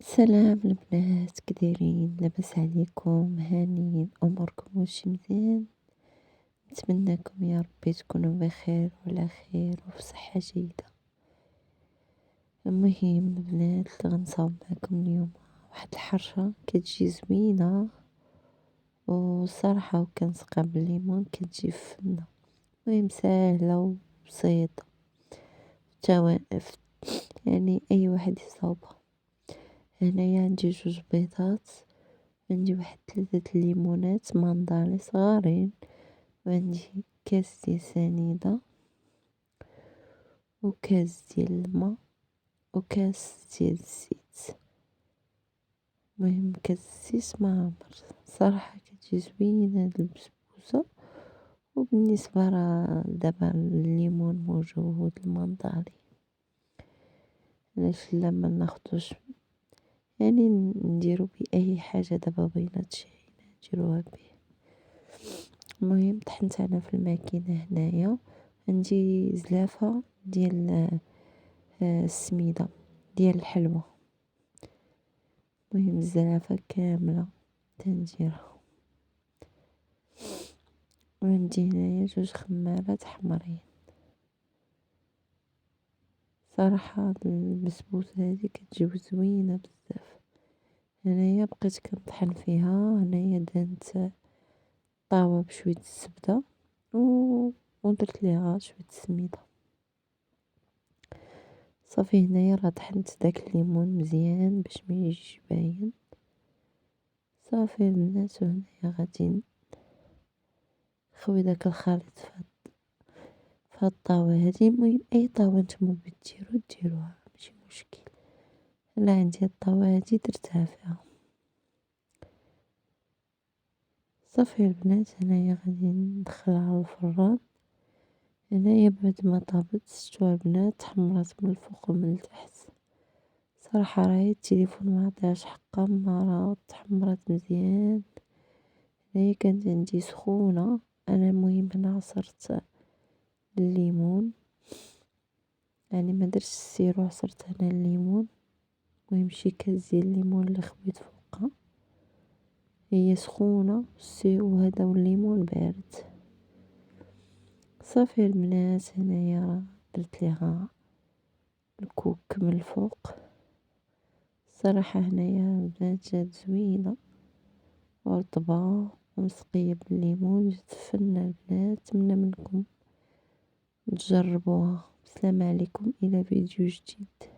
سلام البنات، كدايرين؟ لاباس عليكم؟ هانيين؟ اموركم واش مزيان؟ نتمنىكم يا ربي تكونوا بخير وعلى خير وفي صحة جيدة. المهم البنات غنصاوب معكم اليوم واحد الحرشة كتجي زوينة والصراحة وكنسقى بالليمون كتجي فنة. المهم ساهلة وبسيطة يعني اي واحد يصاوبها. هنايا عندي 2 بيضات، عندي واحد 3 ليمونات مندالي صغارين، وعندي كاس ديال سنيدة وكاس ديال الماء وكاس ديال الزيت. المهم كاس الزيت ما عمر صراحة كتجي زوينة هاد البسبوسة. وبالنسبة راه دابا الليمون موجود المندالي، علاش لا ما ناخدوش يعني نديرو بأي حاجة دابا بغينا تشهينا نديروها بيه. المهم طحنت انا في الماكينة هنايا، عندي زلافة ديال السميدة ديال الحلوى. المهم الزلافة كاملة تنديرها، وعندي هنايا 2 خمارات حمرين. صراحة البسبوسة هذه كتجيو زوينة بزاف. هنايا بقيت كنطحن فيها، هنايا دهنت الطاوة بشوية الزبدة ودرت ليها شوية السميدة. صافي هنايا راه طحنت داك الليمون مزيان باش ما يجيش باين. صافي البنات وهنايا غادي نخوي داك الخليط في هاد الطاوة هادي. المهم اي طاوة نتوما بغيتو ديروها ماشي مشكل. انا عندي هاد الطاوة هادي درتها فيها. صافي البنات هنايا غادي ندخلها على الفران. هنايا بعد ما طابت شتوها البنات تحمرات من الفوق ومن التحت. صراحة راهي التليفون ما عطاهاش حقها، راه تحمرات مزيان. هنايا كانت عندي سخونة. انا المهم انا عصرت الليمون، يعني ما درتش السيرو، عصرت انا الليمون. المهم شي كاس ديال الليمون اللي خويت فوقها، هي سخونة وهذا والليمون بارد. صافي البنات هنايا درت ليها الكوك من الفوق. الصراحة هنايا البنات جات زوينة ورطبة ومسقية بالليمون، جات فنة البنات. نتمنى منكم تجربوها. السلام عليكم، الى فيديو جديد.